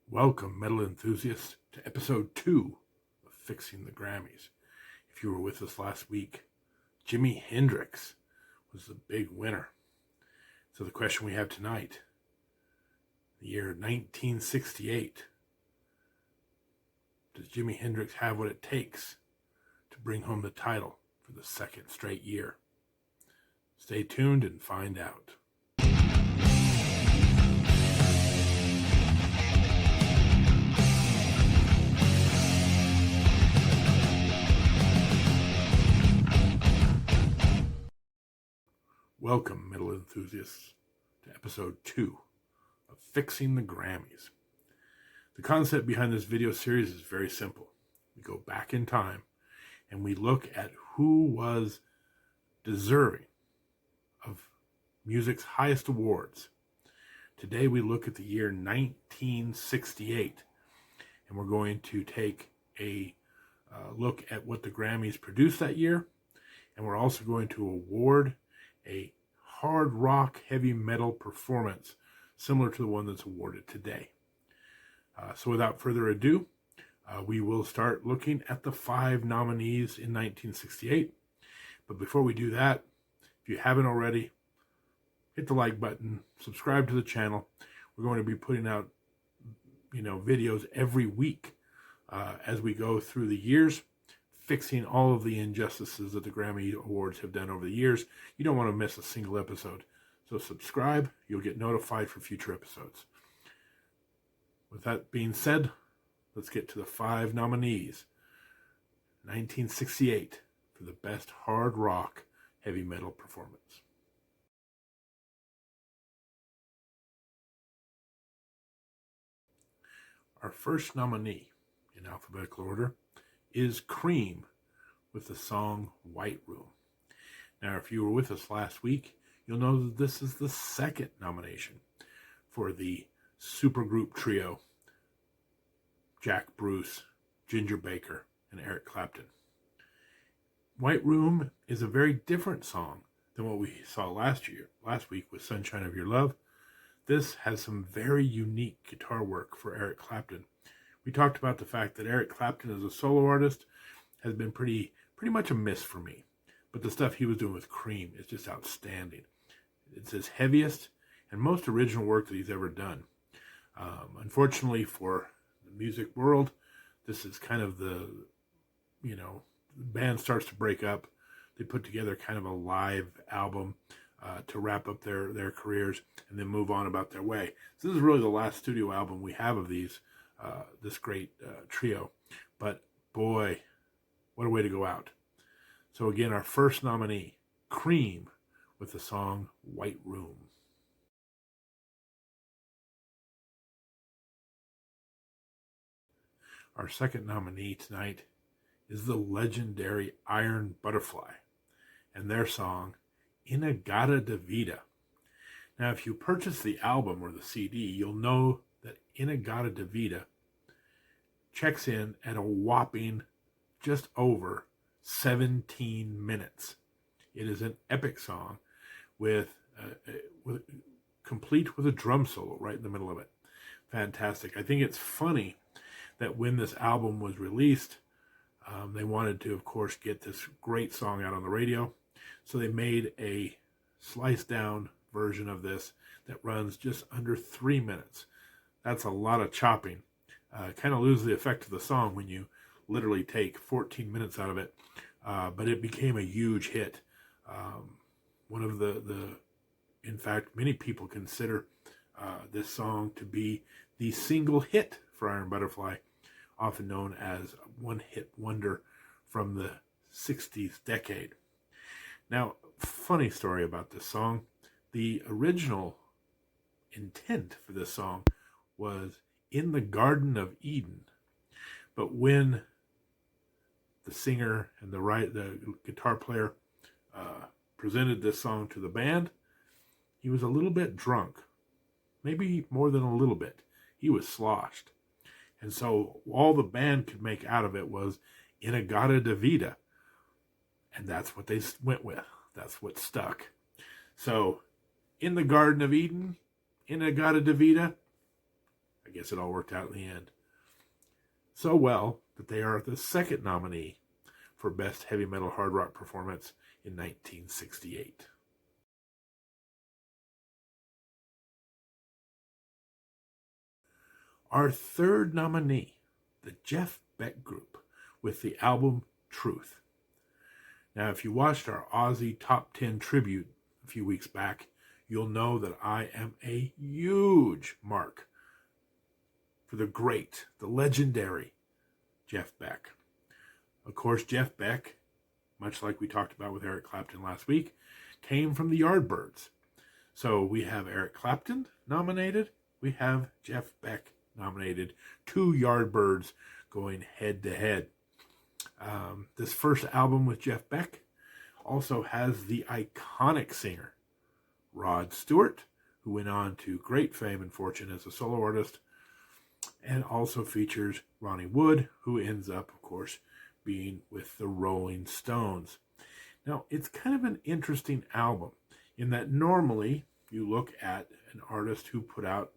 Welcome, metal enthusiasts, to episode 2 of Fixing the Grammys. If you were with us last week, Jimi Hendrix was the big winner. So the question we have tonight, the year 1968, does Jimi Hendrix have what it takes to bring home the title for the second straight year? Stay tuned and find out. Welcome, metal enthusiasts, to episode 2 of Fixing the Grammys. The concept behind this video series is very simple. We go back in time and we look at who was deserving of music's highest awards. Today we look at the year 1968, and we're going to take a look at what the Grammys produced that year, and we're also going to award a hard rock heavy metal performance similar to the one that's awarded today. So without further ado, we will start looking at the 5 nominees in 1968. But before we do that, if you haven't already, hit the like button, subscribe to the channel. We're going to be putting out, videos every week as we go through the years, fixing all of the injustices that the Grammy Awards have done over the years. You don't want to miss a single episode. So subscribe, you'll get notified for future episodes. With that being said, let's get to the 5 nominees. 1968 for the best hard rock heavy metal performance. Our first nominee, in alphabetical order, is Cream with the song White Room. Now, if you were with us last week, you'll know that this is the second nomination for the supergroup trio, Jack Bruce, Ginger Baker, and Eric Clapton. White Room is a very different song than what we saw last week with Sunshine of Your Love. This has some very unique guitar work for Eric Clapton. We talked about the fact that Eric Clapton as a solo artist has been pretty much a miss for me. But the stuff he was doing with Cream is just outstanding. It's his heaviest and most original work that he's ever done. Unfortunately for the music world, this is kind of the band starts to break up. They put together kind of a live album to wrap up their careers and then move on about their way. So this is really the last studio album we have of these. This great trio. But boy, what a way to go out. So again, our first nominee, Cream, with the song White Room. Our second nominee tonight is the legendary Iron Butterfly and their song Inagata da Vida. Now, if you purchase the album or the CD, you'll know that Inagata da Vida checks in at a whopping just over 17 minutes. It is an epic song with complete with a drum solo right in the middle of it. Fantastic. I think it's funny that when this album was released, they wanted to, of course, get this great song out on the radio. So they made a sliced down version of this that runs just under 3 minutes. That's a lot of chopping. Kind of loses the effect of the song when you literally take 14 minutes out of it. But it became a huge hit. One of in fact, many people consider this song to be the single hit for Iron Butterfly, often known as a one-hit wonder from the 60s decade. Now, funny story about this song. The original intent for this song was in the Garden of Eden. But when the singer and the guitar player presented this song to the band, he was a little bit drunk. Maybe more than a little bit. He was sloshed. And so all the band could make out of it was Inagata da Vida. And that's what they went with. That's what stuck. So, in the Garden of Eden, Inagata da Vida, I guess it all worked out in the end. So well that they are the second nominee for Best Heavy Metal Hard Rock Performance in 1968. Our third nominee, the Jeff Beck Group, with the album Truth. Now, if you watched our Aussie Top 10 tribute a few weeks back, you'll know that I am a huge mark for the great, the legendary Jeff Beck. Of course, Jeff Beck, much like we talked about with Eric Clapton last week, came from the Yardbirds. So we have Eric Clapton nominated, we have Jeff Beck nominated, two Yardbirds going head to head. This first album with Jeff Beck also has the iconic singer Rod Stewart, who went on to great fame and fortune as a solo artist, and also features Ronnie Wood, who ends up, of course, being with the Rolling Stones. Now, it's kind of an interesting album in that normally you look at an artist who put out,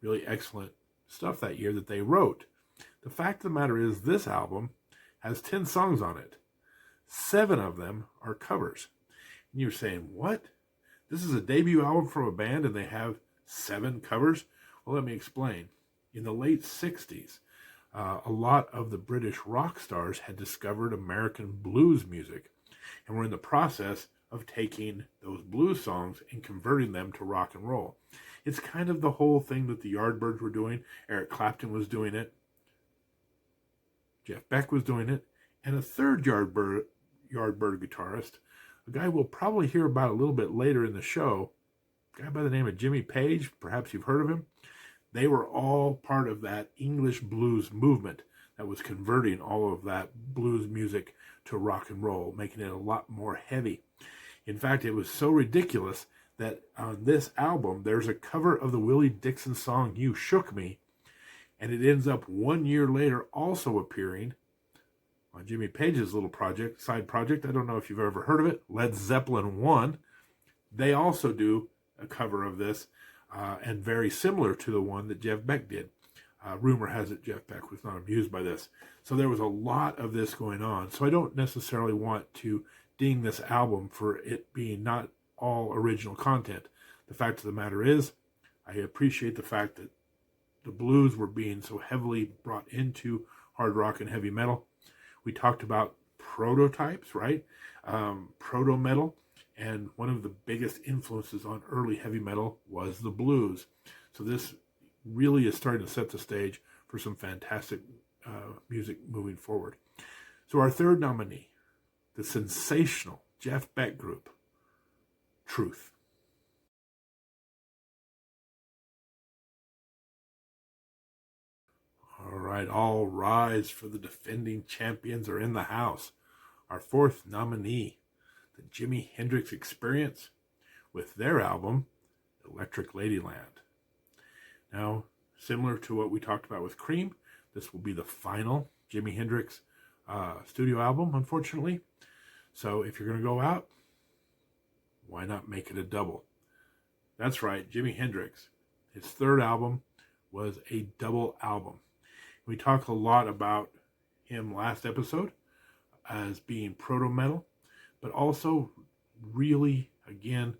really excellent stuff that year that they wrote. The fact of the matter is this album has 10 songs on it. 7 of them are covers. And you're saying, what? This is a debut album from a band and they have 7 covers? Well, let me explain. In the late 60s, a lot of the British rock stars had discovered American blues music and were in the process of taking those blues songs and converting them to rock and roll. It's kind of the whole thing that the Yardbirds were doing. Eric Clapton was doing it. Jeff Beck was doing it. And a third Yardbird guitarist, a guy we'll probably hear about a little bit later in the show, a guy by the name of Jimmy Page, perhaps you've heard of him. They were all part of that English blues movement that was converting all of that blues music to rock and roll, making it a lot more heavy. In fact, it was so ridiculous that on this album, there's a cover of the Willie Dixon song, You Shook Me, and it ends up 1 year later also appearing on Jimmy Page's little side project. I don't know if you've ever heard of it, Led Zeppelin 1. They also do a cover of this, and very similar to the one that Jeff Beck did. Rumor has it Jeff Beck was not amused by this. So there was a lot of this going on. So I don't necessarily want to ding this album for it being not all original content. The fact of the matter is, I appreciate the fact that the blues were being so heavily brought into hard rock and heavy metal. We talked about prototypes, right? Proto metal. And one of the biggest influences on early heavy metal was the blues. So this really is starting to set the stage for some fantastic music moving forward. So our third nominee, the sensational Jeff Beck Group, Truth. All right, all rise, for the defending champions are in the house. Our fourth nominee, the Jimi Hendrix Experience, with their album, Electric Ladyland. Now, similar to what we talked about with Cream, this will be the final Jimi Hendrix studio album, unfortunately. So if you're going to go out, why not make it a double? That's right, Jimi Hendrix, his third album was a double album. We talked a lot about him last episode as being proto-metal, but also really, again,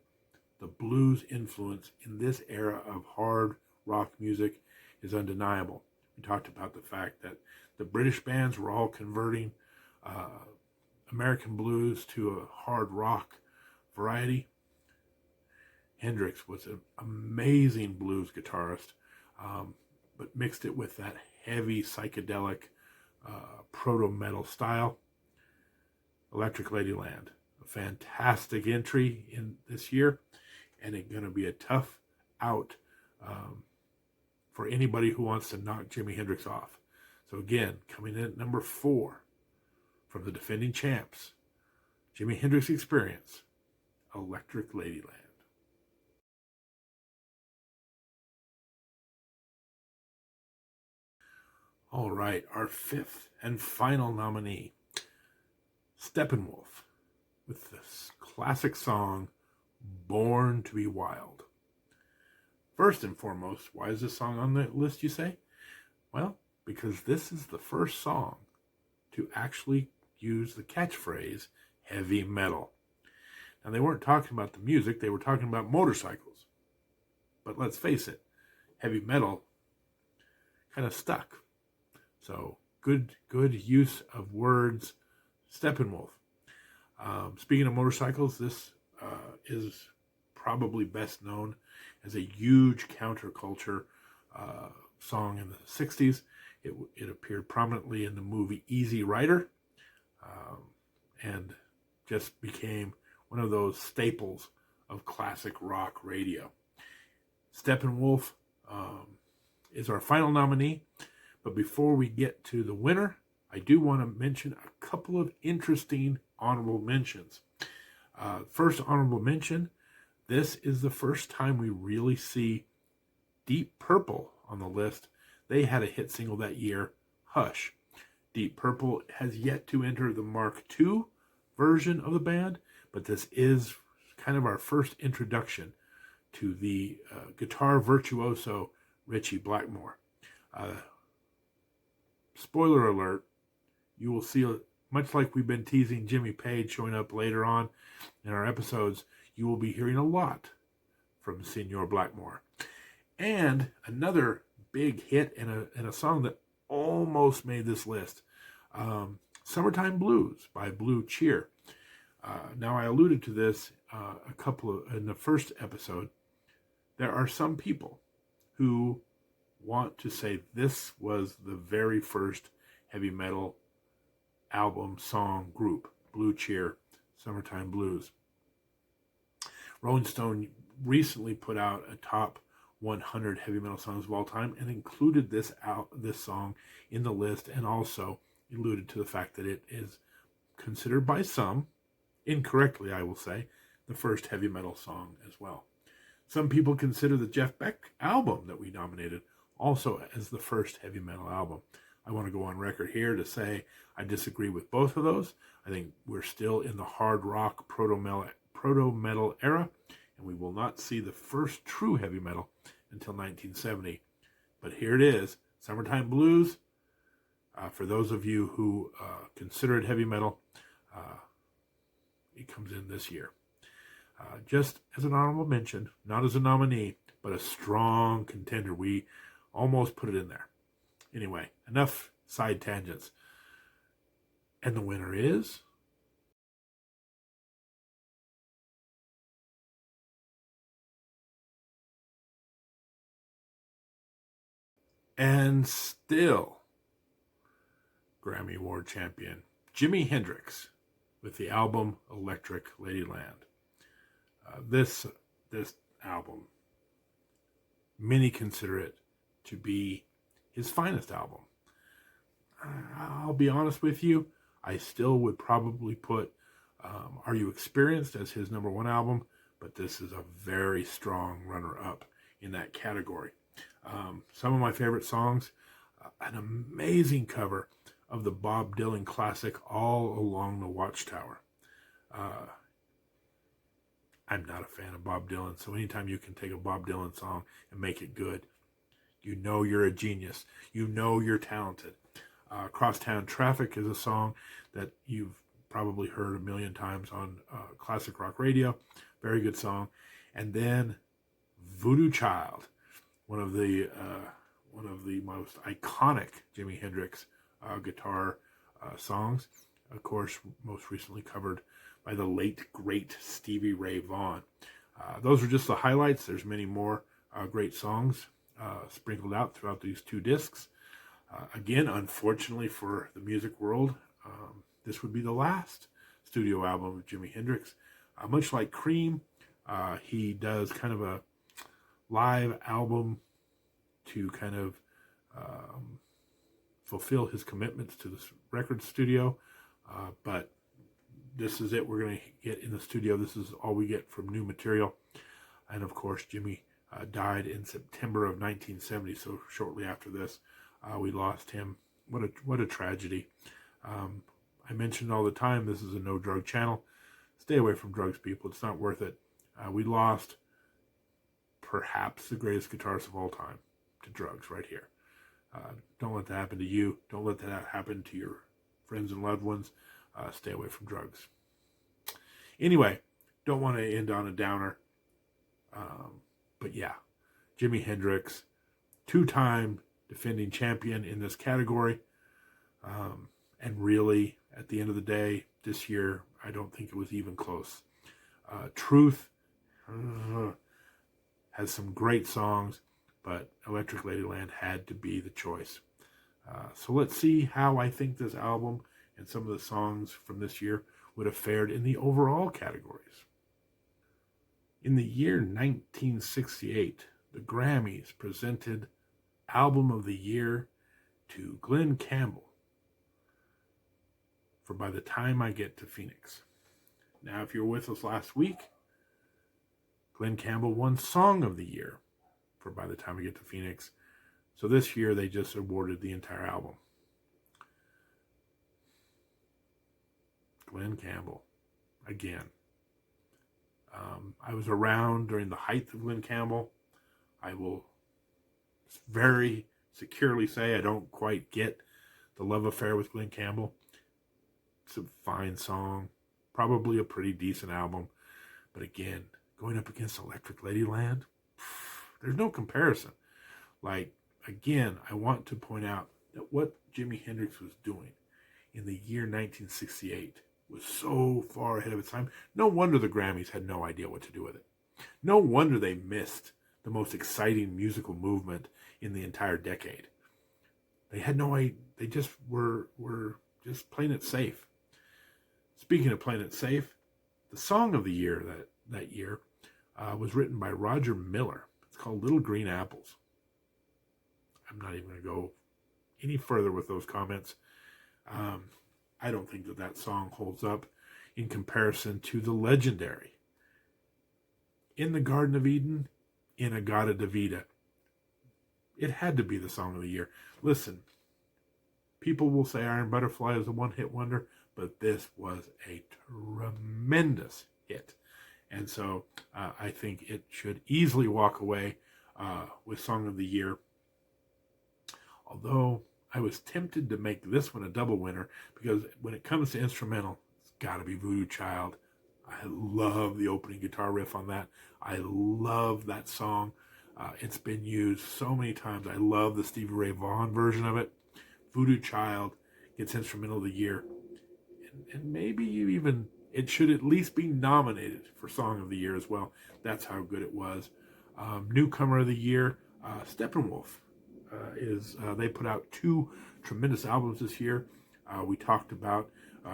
the blues influence in this era of hard rock music is undeniable. We talked about the fact that the British bands were all converting American blues to a hard rock variety. Hendrix was an amazing blues guitarist, but mixed it with that heavy psychedelic proto-metal style. Electric Ladyland, a fantastic entry in this year, and it's going to be a tough out for anybody who wants to knock Jimi Hendrix off. So again, coming in at number 4 from the defending champs, Jimi Hendrix Experience, Electric Ladyland. All right, our fifth and final nominee, Steppenwolf, with this classic song, Born to be Wild. First and foremost, why is this song on the list, you say? Well, because this is the first song to actually use the catchphrase heavy metal. Now, they weren't talking about the music, they were talking about motorcycles. But let's face it, heavy metal kind of stuck. So, good use of words. Steppenwolf. Speaking of motorcycles, this is probably best known as a huge counterculture song in the 60s. It appeared prominently in the movie Easy Rider, and just became one of those staples of classic rock radio. Steppenwolf is our final nominee, but before we get to the winner, I do want to mention a couple of interesting honorable mentions. First honorable mention, this is the first time we really see Deep Purple on the list. They had a hit single that year, Hush. Deep Purple has yet to enter the Mark II version of the band, but this is kind of our first introduction to the guitar virtuoso Ritchie Blackmore. Spoiler alert, you will see, much like we've been teasing Jimmy Page showing up later on in our episodes, you will be hearing a lot from Senor Blackmore. And another big hit and a song that almost made this list, Summertime Blues by Blue Cheer. Now, I alluded to this in the first episode. There are some people who want to say this was the very first heavy metal album, song, group, Blue Cheer, Summertime Blues. Rolling Stone recently put out a top 100 heavy metal songs of all time and included this song in the list, and also alluded to the fact that it is considered by some, incorrectly I will say, the first heavy metal song as well. Some people consider the Jeff Beck album that we nominated also as the first heavy metal album. I want to go on record here to say I disagree with both of those. I think we're still in the hard rock proto-metal era, and we will not see the first true heavy metal until 1970. But here it is, Summertime Blues. For those of you who consider it heavy metal, it comes in this year. Just as an honorable mention, not as a nominee, but a strong contender. We almost put it in there. Anyway, enough side tangents. And the winner is... and still Grammy Award champion, Jimi Hendrix, with the album Electric Ladyland. This album, many consider it to be his finest album. I'll be honest with you, I still would probably put Are You Experienced as his number one album, but this is a very strong runner-up in that category. Some of my favorite songs, an amazing cover of the Bob Dylan classic All Along the Watchtower. I'm not a fan of Bob Dylan, so anytime you can take a Bob Dylan song and make it good, you know you're a genius. You know you're talented. Crosstown Traffic is a song that you've probably heard a million times on classic rock radio. Very good song. And then Voodoo Child, one of the most iconic Jimi Hendrix guitar songs. Of course, most recently covered by the late, great Stevie Ray Vaughan. Those are just the highlights. There's many more great songs sprinkled out throughout these two discs. Again, unfortunately for the music world, this would be the last studio album of Jimi Hendrix. Much like Cream, he does kind of a live album to kind of fulfill his commitments to the record studio, but this is it. We're going to get in the studio. This is all we get from new material. And of course, Jimmy died in September of 1970, so shortly after this, we lost him. What a tragedy. I mention all the time, this is a no-drug channel. Stay away from drugs, people. It's not worth it. We lost perhaps the greatest guitarist of all time to drugs right here. Don't let that happen to you. Don't let that happen to your friends and loved ones. Stay away from drugs. Anyway, don't want to end on a downer. But yeah, Jimi Hendrix, 2-time defending champion in this category. And really, at the end of the day, this year, I don't think it was even close. Truth has some great songs, but Electric Ladyland had to be the choice. So let's see how I think this album and some of the songs from this year would have fared in the overall categories. In the year 1968, the Grammys presented Album of the Year to Glen Campbell for By the Time I Get to Phoenix. Now, if you were with us last week, Glen Campbell won Song of the Year for By the Time I Get to Phoenix. So this year, they just awarded the entire album. Glen Campbell, again. I was around during the height of Glen Campbell. I will very securely say I don't quite get the love affair with Glen Campbell. It's a fine song, probably a pretty decent album. But again, going up against Electric Ladyland, there's no comparison. Like, again, I want to point out that what Jimi Hendrix was doing in the year 1968 was so far ahead of its time. No wonder the Grammys had no idea what to do with it. No wonder they missed the most exciting musical movement in the entire decade. They had no idea. They just were just playing it safe. Speaking of playing it safe, the song of the year that year was written by Roger Miller. It's called Little Green Apples. I'm not even going to go any further with those comments. I don't think that song holds up in comparison to the legendary In the Garden of Eden, In-A-Gadda-Da-Vida. It had to be the song of the year. Listen, people will say Iron Butterfly is a one-hit wonder, but this was a tremendous hit. And so I think it should easily walk away with Song of the Year. Although I was tempted to make this one a double winner, because when it comes to instrumental, it's got to be Voodoo Child. I love the opening guitar riff on that. I love that song. It's been used so many times. I love the Stevie Ray Vaughan version of it. Voodoo Child gets Instrumental of the Year. And maybe it should at least be nominated for Song of the Year as well. That's how good it was. Newcomer of the Year, Steppenwolf. They put out 2 tremendous albums this year. We talked about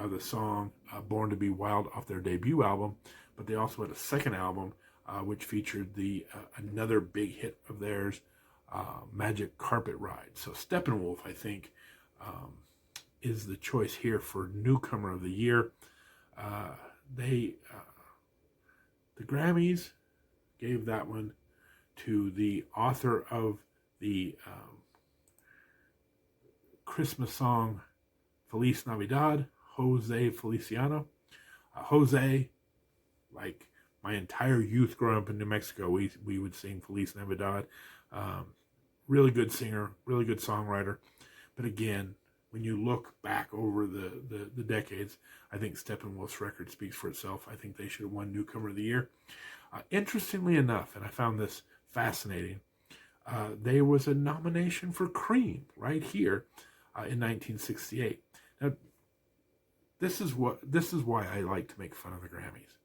the song Born to Be Wild off their debut album, but they also had a second album which featured another big hit of theirs, Magic Carpet Ride. So Steppenwolf, I think, is the choice here for Newcomer of the Year. The Grammys gave that one to the author of the Christmas song Feliz Navidad, Jose Feliciano. Jose, like my entire youth growing up in New Mexico, we would sing Feliz Navidad. Really good singer, really good songwriter. But again, when you look back over the decades, I think Steppenwolf's record speaks for itself. I think they should have won Newcomer of the Year. Interestingly enough, and I found this fascinating, there was a nomination for Cream right here in 1968. Now, this is why I like to make fun of the Grammys.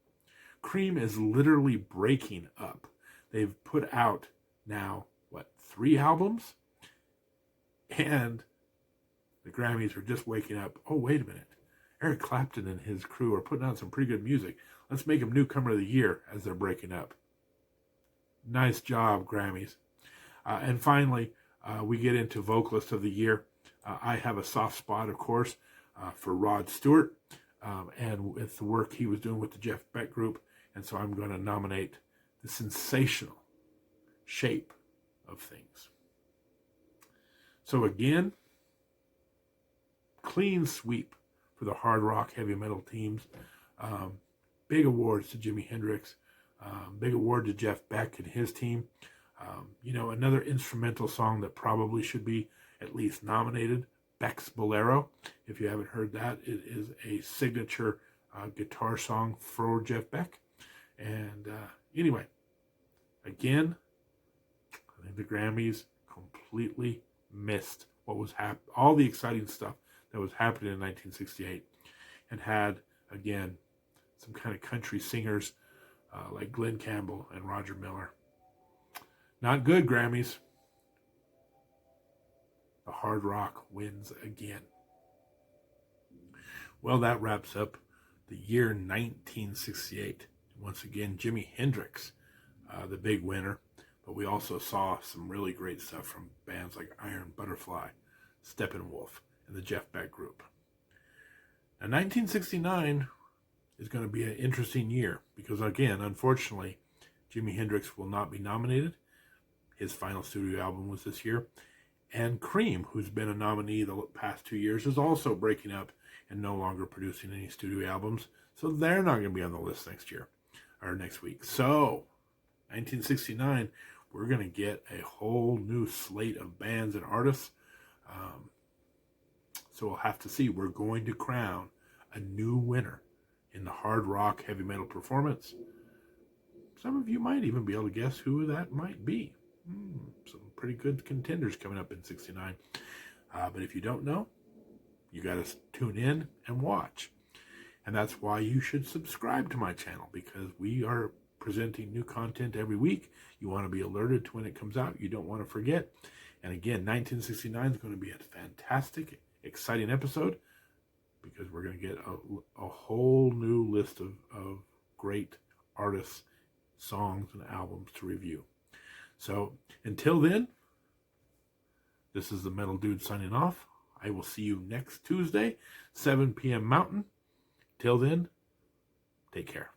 Cream is literally breaking up. They've put out now 3 albums, and the Grammys are just waking up. Oh, wait a minute. Eric Clapton and his crew are putting out some pretty good music. Let's make him Newcomer of the Year as they're breaking up. Nice job, Grammys. And finally, we get into Vocalist of the Year. I have a soft spot, of course, for Rod Stewart and with the work he was doing with the Jeff Beck Group. And so I'm going to nominate the sensational Shape of Things. So again, clean sweep for the hard rock, heavy metal teams. Big awards to Jimi Hendrix. Big award to Jeff Beck and his team. Another instrumental song that probably should be at least nominated, Beck's Bolero. If you haven't heard that, it is a signature guitar song for Jeff Beck. And anyway, again, I think the Grammys completely missed what was all the exciting stuff that was happening in 1968, and had, again, some kind of country singers like Glenn Campbell and Roger Miller. Not good, Grammys. The hard rock wins again. Well, that wraps up the year 1968. Once again, Jimi Hendrix, the big winner. But we also saw some really great stuff from bands like Iron Butterfly, Steppenwolf, and the Jeff Beck Group. Now, 1969 is going to be an interesting year because, again, unfortunately, Jimi Hendrix will not be nominated. His final studio album was this year. And Cream, who's been a nominee the past 2 years, is also breaking up and no longer producing any studio albums. So they're not going to be on the list next year or next week. So 1969, we're going to get a whole new slate of bands and artists. So we'll have to see. We're going to crown a new winner in the hard rock heavy metal performance. Some of you might even be able to guess who that might be. Some pretty good contenders coming up in 69. But if you don't know, you got to tune in and watch. And that's why you should subscribe to my channel, because we are presenting new content every week. You want to be alerted to when it comes out. You don't want to forget. And again, 1969 is going to be a fantastic, exciting episode, because we're going to get a whole new list of great artists, songs, and albums to review. So until then, this is the Metal Dude signing off. I will see you next Tuesday, 7 p.m. Mountain. Till then, take care.